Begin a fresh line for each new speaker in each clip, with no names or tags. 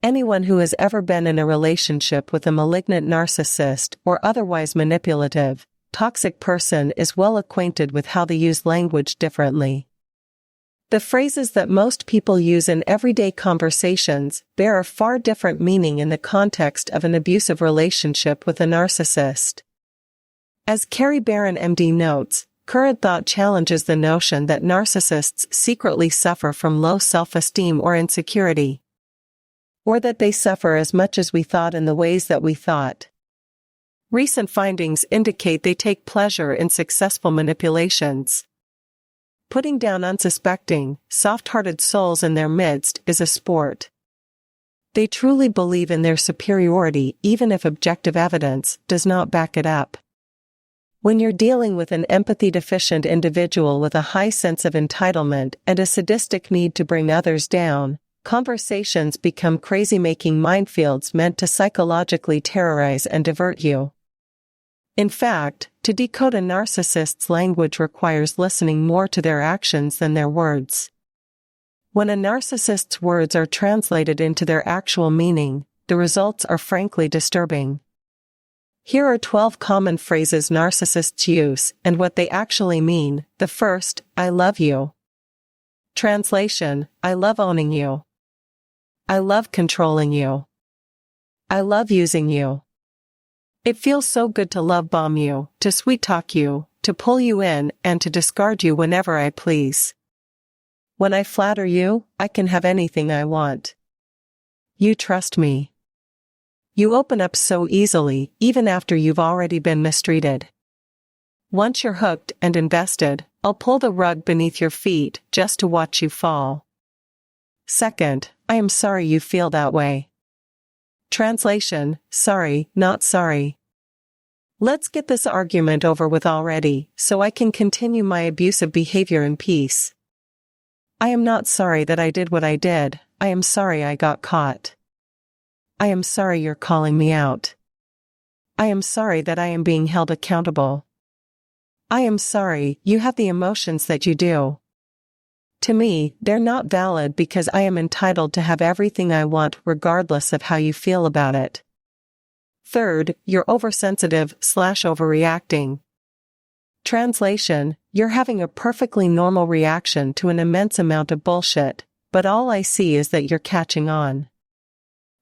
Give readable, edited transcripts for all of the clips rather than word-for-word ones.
Anyone who has ever been in a relationship with a malignant narcissist or otherwise manipulative, toxic person is well acquainted with how they use language differently. The phrases that most people use in everyday conversations bear a far different meaning in the context of an abusive relationship with a narcissist. As Carrie Barron MD notes, current thought challenges the notion that narcissists secretly suffer from low self-esteem or insecurity, or that they suffer as much as we thought in the ways that we thought. Recent findings indicate they take pleasure in successful manipulations. Putting down unsuspecting, soft-hearted souls in their midst is a sport. They truly believe in their superiority even if objective evidence does not back it up. When you're dealing with an empathy-deficient individual with a high sense of entitlement and a sadistic need to bring others down, conversations become crazy-making minefields meant to psychologically terrorize and divert you. In fact, to decode a narcissist's language requires listening more to their actions than their words. When a narcissist's words are translated into their actual meaning, the results are frankly disturbing. Here are 12 common phrases narcissists use and what they actually mean. The first, I love you. Translation, I love owning you. I love controlling you. I love using you. It feels so good to love bomb you, to sweet talk you, to pull you in, and to discard you whenever I please. When I flatter you, I can have anything I want. You trust me. You open up so easily, even after you've already been mistreated. Once you're hooked and invested, I'll pull the rug beneath your feet just to watch you fall. Second, I am sorry you feel that way. Translation, sorry, not sorry. Let's get this argument over with already, so I can continue my abusive behavior in peace. I am not sorry that I did what I did, I am sorry I got caught. I am sorry you're calling me out. I am sorry that I am being held accountable. I am sorry you have the emotions that you do. To me, they're not valid because I am entitled to have everything I want regardless of how you feel about it. Third, you're oversensitive/overreacting. Translation, you're having a perfectly normal reaction to an immense amount of bullshit, but all I see is that you're catching on.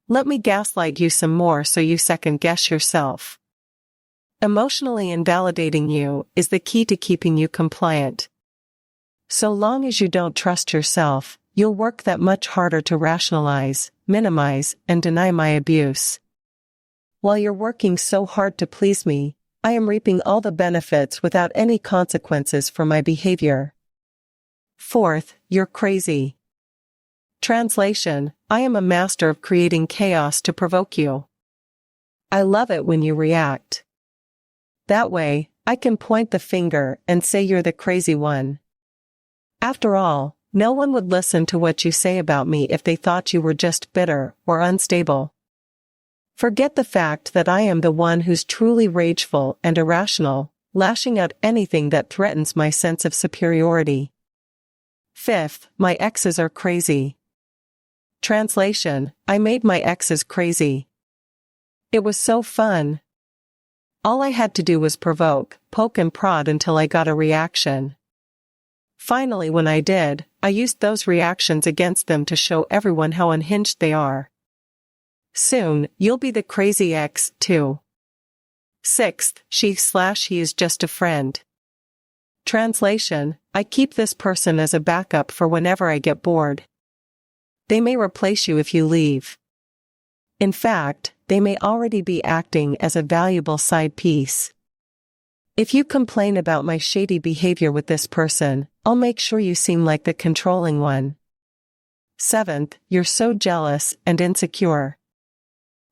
Let me gaslight you some more so you second-guess yourself. Emotionally invalidating you is the key to keeping you compliant. So long as you don't trust yourself, you'll work that much harder to rationalize, minimize, and deny my abuse. While you're working so hard to please me, I am reaping all the benefits without any consequences for my behavior. Fourth, you're crazy. Translation, I am a master of creating chaos to provoke you. I love it when you react. That way, I can point the finger and say you're the crazy one. After all, no one would listen to what you say about me if they thought you were just bitter or unstable. Forget the fact that I am the one who's truly rageful and irrational, lashing out anything that threatens my sense of superiority. Fifth, my exes are crazy. Translation, I made my exes crazy. It was so fun. All I had to do was provoke, poke and prod until I got a reaction. Finally, when I did, I used those reactions against them to show everyone how unhinged they are. Soon, you'll be the crazy ex, too. Sixth, she/he is just a friend. Translation, I keep this person as a backup for whenever I get bored. They may replace you if you leave. In fact, they may already be acting as a valuable side piece. If you complain about my shady behavior with this person, I'll make sure you seem like the controlling one. Seventh, you're so jealous and insecure.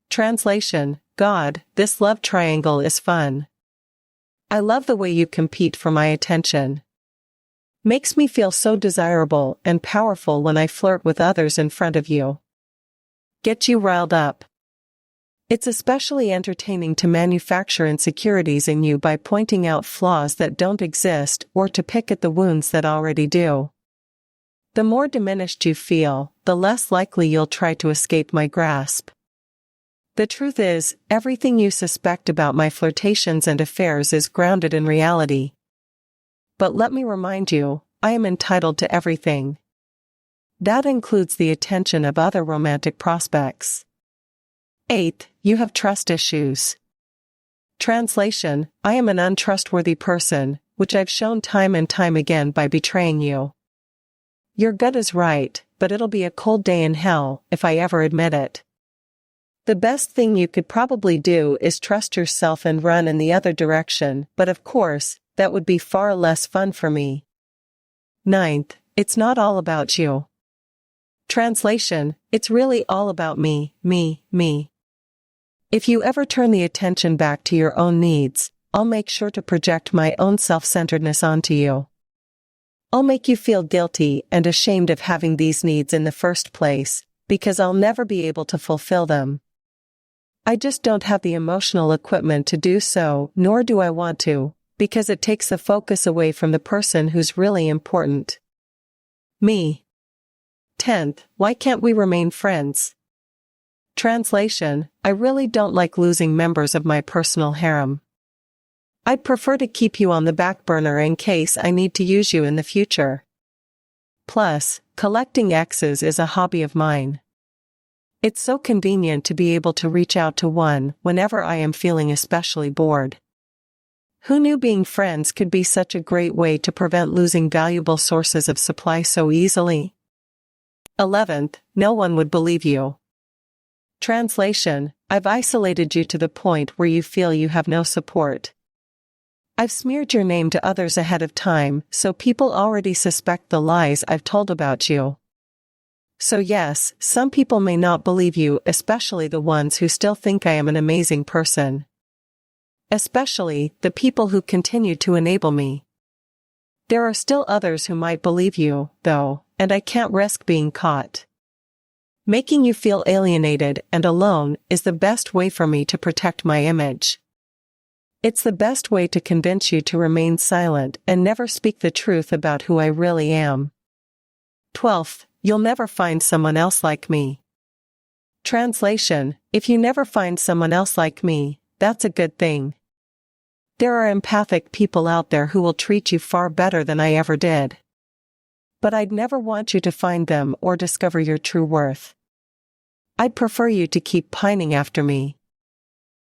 Translation, God, this love triangle is fun. I love the way you compete for my attention. Makes me feel so desirable and powerful when I flirt with others in front of you. Get you riled up. It's especially entertaining to manufacture insecurities in you by pointing out flaws that don't exist or to pick at the wounds that already do. The more diminished you feel, the less likely you'll try to escape my grasp. The truth is, everything you suspect about my flirtations and affairs is grounded in reality. But let me remind you, I am entitled to everything. That includes the attention of other romantic prospects. 8. You have trust issues. Translation: I am an untrustworthy person, which I've shown time and time again by betraying you. Your gut is right, but it'll be a cold day in hell if I ever admit it. The best thing you could probably do is trust yourself and run in the other direction, but of course, that would be far less fun for me. 9th, it's not all about you. Translation: it's really all about me. If you ever turn the attention back to your own needs, I'll make sure to project my own self-centeredness onto you. I'll make you feel guilty and ashamed of having these needs in the first place, because I'll never be able to fulfill them. I just don't have the emotional equipment to do so, nor do I want to, because it takes the focus away from the person who's really important. Me. 10th, why can't we remain friends? Translation: I really don't like losing members of my personal harem. I'd prefer to keep you on the back burner in case I need to use you in the future. Plus, collecting exes is a hobby of mine. It's so convenient to be able to reach out to one whenever I am feeling especially bored. Who knew being friends could be such a great way to prevent losing valuable sources of supply so easily? 11th, no one would believe you. Translation: I've isolated you to the point where you feel you have no support. I've smeared your name to others ahead of time, so people already suspect the lies I've told about you. So yes, some people may not believe you, especially the ones who still think I am an amazing person. Especially the people who continue to enable me. There are still others who might believe you, though, and I can't risk being caught. Making you feel alienated and alone is the best way for me to protect my image. It's the best way to convince you to remain silent and never speak the truth about who I really am. 12th, you'll never find someone else like me. Translation: if you never find someone else like me, that's a good thing. There are empathic people out there who will treat you far better than I ever did. But I'd never want you to find them or discover your true worth. I'd prefer you to keep pining after me.